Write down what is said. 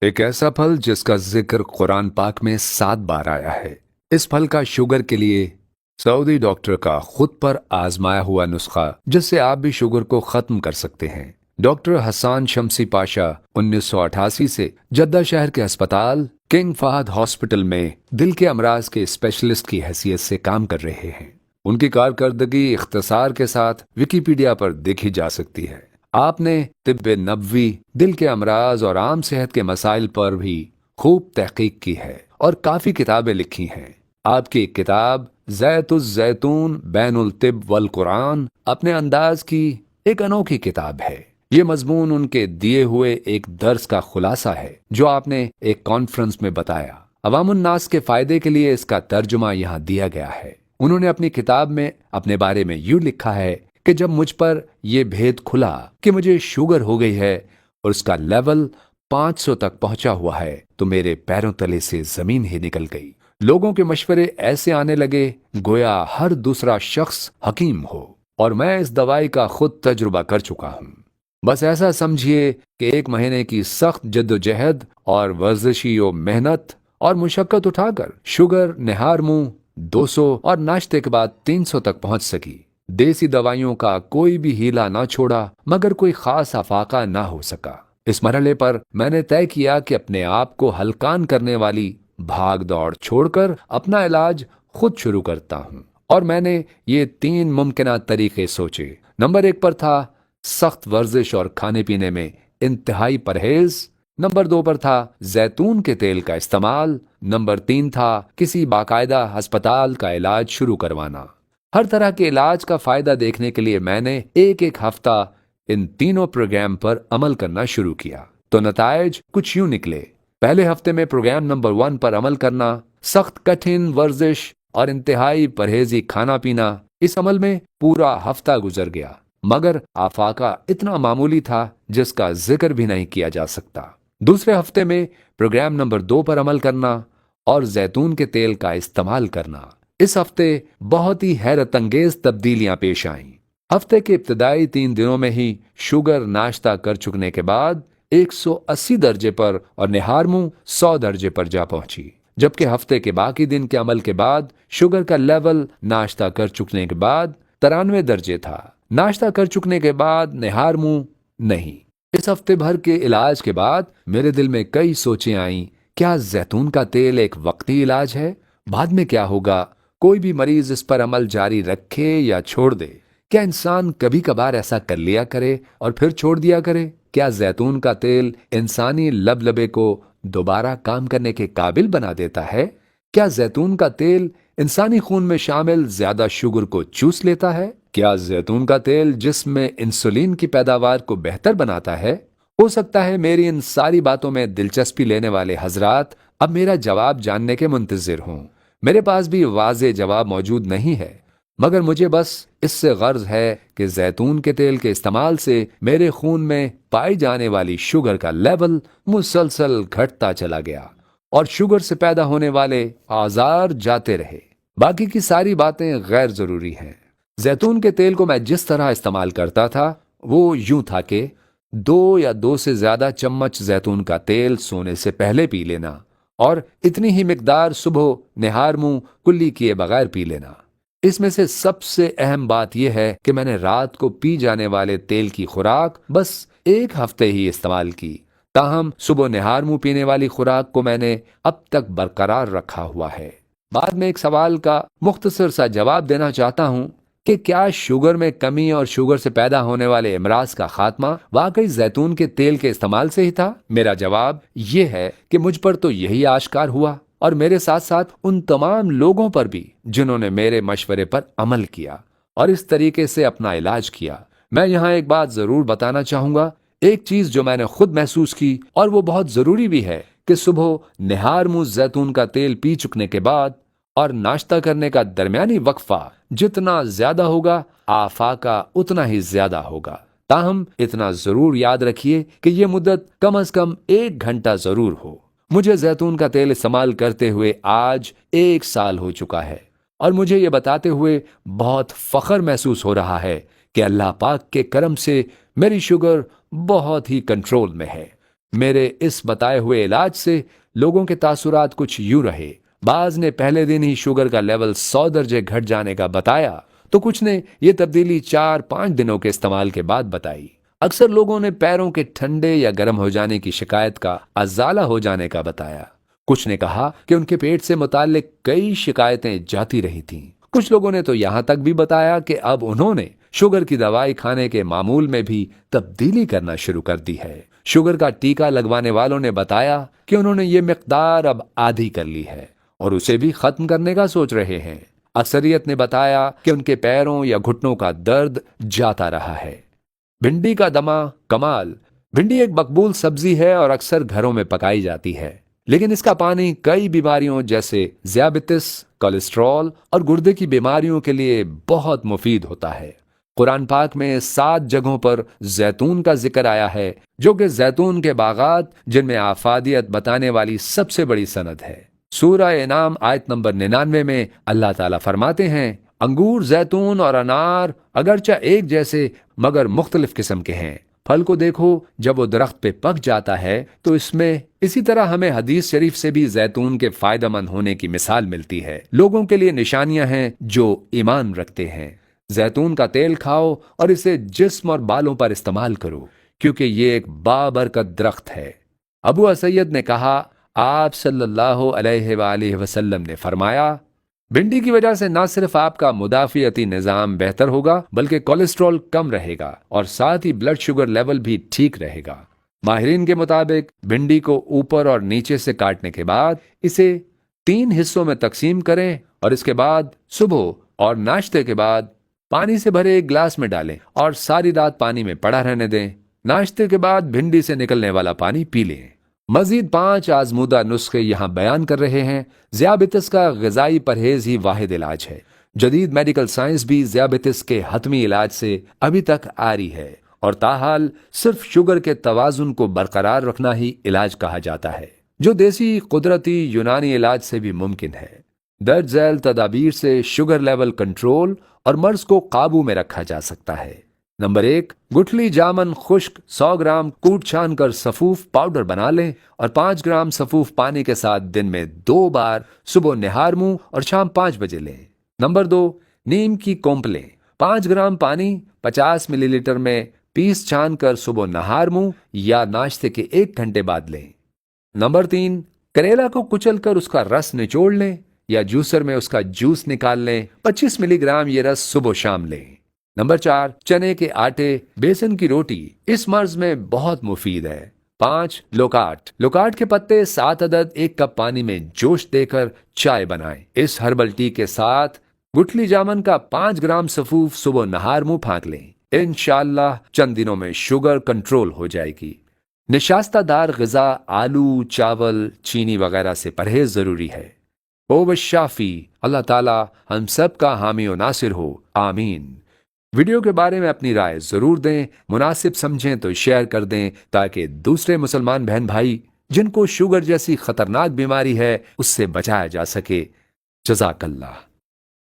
ایک ایسا پھل جس کا ذکر قرآن پاک میں 7 بار آیا ہے۔ اس پھل کا شوگر کے لیے سعودی ڈاکٹر کا خود پر آزمایا ہوا نسخہ جس سے آپ بھی شوگر کو ختم کر سکتے ہیں۔ ڈاکٹر حسان شمسی پاشا 1988 سے جدہ شہر کے ہسپتال کنگ فہد ہاسپٹل میں دل کے امراض کے اسپیشلسٹ کی حیثیت سے کام کر رہے ہیں۔ ان کی کارکردگی اختصار کے ساتھ ویکیپیڈیا پر دیکھی جا سکتی ہے۔ آپ نے طب نبوی، دل کے امراض اور عام صحت کے مسائل پر بھی خوب تحقیق کی ہے اور کافی کتابیں لکھی ہیں۔ آپ کی ایک کتاب زیت الزیتون بین الطب والقرآن اپنے انداز کی ایک انوکھی کتاب ہے۔ یہ مضمون ان کے دیے ہوئے ایک درس کا خلاصہ ہے جو آپ نے ایک کانفرنس میں بتایا۔ عوام الناس کے فائدے کے لیے اس کا ترجمہ یہاں دیا گیا ہے۔ انہوں نے اپنی کتاب میں اپنے بارے میں یوں لکھا ہے کہ جب مجھ پر یہ بھید کھلا کہ مجھے شوگر ہو گئی ہے اور اس کا لیول 500 تک پہنچا ہوا ہے تو میرے پیروں تلے سے زمین ہی نکل گئی۔ لوگوں کے مشورے ایسے آنے لگے گویا ہر دوسرا شخص حکیم ہو، اور میں اس دوائی کا خود تجربہ کر چکا ہوں۔ بس ایسا سمجھیے کہ 1 مہینے کی سخت جدوجہد اور ورزشی و محنت اور مشقت اٹھا کر شوگر نہار منہ 200 اور ناشتے کے بعد 300 تک پہنچ سکی۔ دیسی دوائیوں کا کوئی بھی ہیلا نہ چھوڑا مگر کوئی خاص افاقہ نہ ہو سکا۔ اس مرحلے پر میں نے طے کیا کہ اپنے آپ کو ہلکان کرنے والی بھاگ دوڑ چھوڑ کر اپنا علاج خود شروع کرتا ہوں، اور میں نے یہ 3 ممکنہ طریقے سوچے۔ نمبر 1 پر تھا سخت ورزش اور کھانے پینے میں انتہائی پرہیز۔ نمبر 2 پر تھا زیتون کے تیل کا استعمال۔ نمبر 3 تھا کسی باقاعدہ ہسپتال کا علاج شروع کروانا۔ ہر طرح کے علاج کا فائدہ دیکھنے کے لیے میں نے ایک ہفتہ ان تینوں پروگرام پر عمل کرنا شروع کیا تو نتائج کچھ یوں نکلے۔ پہلے ہفتے میں پروگرام نمبر 1 پر عمل کرنا، سخت کٹھن ورزش اور انتہائی پرہیزی کھانا پینا۔ اس عمل میں پورا ہفتہ گزر گیا مگر آفاقہ اتنا معمولی تھا جس کا ذکر بھی نہیں کیا جا سکتا۔ دوسرے ہفتے میں پروگرام نمبر 2 پر عمل کرنا اور زیتون کے تیل کا استعمال کرنا۔ اس ہفتے بہت ہی حیرت انگیز تبدیلیاں پیش آئیں۔ ہفتے کے ابتدائی 3 دنوں میں ہی شوگر ناشتہ کر چکنے کے بعد 180 درجے پر اور نہار منہ 100 درجے پر جا پہنچی، جبکہ ہفتے کے باقی دن کے عمل کے بعد شوگر کا لیول ناشتہ کر چکنے کے بعد 93 درجے تھا، ناشتہ کر چکنے کے بعد نہار منہ نہیں۔ اس ہفتے بھر کے علاج کے بعد میرے دل میں کئی سوچیں آئیں۔ کیا زیتون کا تیل ایک وقتی علاج ہے؟ بعد میں کیا ہوگا؟ کوئی بھی مریض اس پر عمل جاری رکھے یا چھوڑ دے؟ کیا انسان کبھی کبھار ایسا کر لیا کرے اور پھر چھوڑ دیا کرے؟ کیا زیتون کا تیل انسانی لبلبے کو دوبارہ کام کرنے کے قابل بنا دیتا ہے؟ کیا زیتون کا تیل انسانی خون میں شامل زیادہ شوگر کو چوس لیتا ہے؟ کیا زیتون کا تیل جسم میں انسولین کی پیداوار کو بہتر بناتا ہے؟ ہو سکتا ہے میری ان ساری باتوں میں دلچسپی لینے والے حضرات اب میرا جواب جاننے کے منتظر ہوں۔ میرے پاس بھی واضح جواب موجود نہیں ہے، مگر مجھے بس اس سے غرض ہے کہ زیتون کے تیل کے استعمال سے میرے خون میں پائی جانے والی شوگر کا لیول مسلسل گھٹتا چلا گیا اور شوگر سے پیدا ہونے والے آزار جاتے رہے۔ باقی کی ساری باتیں غیر ضروری ہیں۔ زیتون کے تیل کو میں جس طرح استعمال کرتا تھا وہ یوں تھا کہ 2 یا 2 سے زیادہ چمچ زیتون کا تیل سونے سے پہلے پی لینا اور اتنی ہی مقدار صبح نہار منہ کلی کیے بغیر پی لینا۔ اس میں سے سب سے اہم بات یہ ہے کہ میں نے رات کو پی جانے والے تیل کی خوراک بس 1 ہفتے ہی استعمال کی، تاہم صبح نہار منہ پینے والی خوراک کو میں نے اب تک برقرار رکھا ہوا ہے۔ بعد میں ایک سوال کا مختصر سا جواب دینا چاہتا ہوں کہ کیا شوگر میں کمی اور شوگر سے پیدا ہونے والے امراض کا خاتمہ واقعی زیتون کے تیل کے استعمال سے ہی تھا؟ میرا جواب یہ ہے کہ مجھ پر تو یہی آشکار ہوا، اور میرے ساتھ ساتھ ان تمام لوگوں پر بھی جنہوں نے میرے مشورے پر عمل کیا اور اس طریقے سے اپنا علاج کیا۔ میں یہاں ایک بات ضرور بتانا چاہوں گا، ایک چیز جو میں نے خود محسوس کی اور وہ بہت ضروری بھی ہے کہ صبح نہار منہ زیتون کا تیل پی چکنے کے بعد اور ناشتہ کرنے کا درمیانی وقفہ جتنا زیادہ ہوگا آفاقہ اتنا ہی زیادہ ہوگا۔ تاہم اتنا ضرور یاد رکھیے کہ یہ مدت کم از کم 1 گھنٹہ ضرور ہو۔ مجھے زیتون کا تیل استعمال کرتے ہوئے آج 1 سال ہو چکا ہے، اور مجھے یہ بتاتے ہوئے بہت فخر محسوس ہو رہا ہے کہ اللہ پاک کے کرم سے میری شوگر بہت ہی کنٹرول میں ہے۔ میرے اس بتائے ہوئے علاج سے لوگوں کے تاثرات کچھ یوں رہے۔ بعض نے پہلے دن ہی شوگر کا لیول 100 درجے گھٹ جانے کا بتایا تو کچھ نے یہ تبدیلی 4-5 دنوں کے استعمال کے بعد بتائی۔ اکثر لوگوں نے پیروں کے ٹھنڈے یا گرم ہو جانے کی شکایت کا ازالہ ہو جانے کا بتایا۔ کچھ نے کہا کہ ان کے پیٹ سے متعلق کئی شکایتیں جاتی رہی تھیں۔ کچھ لوگوں نے تو یہاں تک بھی بتایا کہ اب انہوں نے شوگر کی دوائی کھانے کے معمول میں بھی تبدیلی کرنا شروع کر دی ہے۔ شوگر کا ٹیکہ لگوانے والوں نے بتایا کہ انہوں نے یہ مقدار اب آدھی کر لی ہے اور اسے بھی ختم کرنے کا سوچ رہے ہیں۔ اکثریت نے بتایا کہ ان کے پیروں یا گھٹنوں کا درد جاتا رہا ہے۔ بھنڈی کا دمہ کمال۔ بھنڈی ایک مقبول سبزی ہے اور اکثر گھروں میں پکائی جاتی ہے، لیکن اس کا پانی کئی بیماریوں جیسے ذیابیطس، کولیسٹرول اور گردے کی بیماریوں کے لیے بہت مفید ہوتا ہے۔ قرآن پاک میں 7 جگہوں پر زیتون کا ذکر آیا ہے، جو کہ زیتون کے باغات جن میں آفادیت بتانے والی سب سے بڑی سند ہے۔ سورہ انعام آیت نمبر 99 میں اللہ تعالیٰ فرماتے ہیں، انگور، زیتون اور انار اگرچہ ایک جیسے مگر مختلف قسم کے ہیں۔ پھل کو دیکھو، جب وہ درخت پہ پک جاتا ہے تو اس میں اسی طرح ہمیں حدیث شریف سے بھی زیتون کے فائدہ مند ہونے کی مثال ملتی ہے۔ لوگوں کے لیے نشانیاں ہیں جو ایمان رکھتے ہیں۔ زیتون کا تیل کھاؤ اور اسے جسم اور بالوں پر استعمال کرو، کیونکہ یہ ایک بابرکت درخت ہے۔ ابو اسید نے کہا، آپ صلی اللہ علیہ وآلہ وسلم نے فرمایا، بھنڈی کی وجہ سے نہ صرف آپ کا مدافعتی نظام بہتر ہوگا بلکہ کولیسٹرول کم رہے گا اور ساتھ ہی بلڈ شوگر لیول بھی ٹھیک رہے گا۔ ماہرین کے مطابق بھنڈی کو اوپر اور نیچے سے کاٹنے کے بعد اسے 3 حصوں میں تقسیم کریں اور اس کے بعد صبح اور ناشتے کے بعد پانی سے بھرے ایک گلاس میں ڈالیں اور ساری رات پانی میں پڑا رہنے دیں۔ ناشتے کے بعد بھنڈی سے نکلنے والا پانی پی لیں۔ مزید 5 آزمودہ نسخے یہاں بیان کر رہے ہیں۔ ذیابیطس کا غذائی پرہیز ہی واحد علاج ہے۔ جدید میڈیکل سائنس بھی ذیابیطس کے حتمی علاج سے ابھی تک آری ہے اور تاحال صرف شوگر کے توازن کو برقرار رکھنا ہی علاج کہا جاتا ہے، جو دیسی قدرتی یونانی علاج سے بھی ممکن ہے۔ درج ذیل تدابیر سے شوگر لیول کنٹرول اور مرض کو قابو میں رکھا جا سکتا ہے۔ نمبر 1، گٹھلی جامن خشک 100 گرام کوٹ چھان کر سفوف پاؤڈر بنا لیں اور 5 گرام سفوف پانی کے ساتھ دن میں 2 بار صبح نہار منہ اور شام 5 بجے لیں۔ نمبر 2، نیم کی کونپلیں 5 گرام پانی 50 ملی لیٹر میں پیس چھان کر صبح نہار منہ یا ناشتے کے 1 گھنٹے بعد لیں۔ نمبر 3، کریلا کو کچل کر اس کا رس نچوڑ لیں یا جوسر میں اس کا جوس نکال لیں۔ 25 ملی گرام یہ رس صبح شام لیں۔ نمبر 4، چنے کے آٹے بیسن کی روٹی اس مرض میں بہت مفید ہے۔ 5، لوکاٹ کے پتے 7 عدد 1 کپ پانی میں جوش دے کر چائے بنائیں۔ اس ہربل ٹی کے ساتھ گٹھلی جامن کا 5 گرام سفوف صبح نہار منہ پھانک لیں۔ انشاءاللہ چند دنوں میں شوگر کنٹرول ہو جائے گی۔ نشاستہ دار غذا، آلو، چاول، چینی وغیرہ سے پرہیز ضروری ہے۔ شافی، اللہ تعالی ہم سب کا حامی و ناصر ہو، آمین۔ ویڈیو کے بارے میں اپنی رائے ضرور دیں، مناسب سمجھیں تو شیئر کر دیں تاکہ دوسرے مسلمان بہن بھائی جن کو شوگر جیسی خطرناک بیماری ہے اس سے بچایا جا سکے۔ جزاک اللہ۔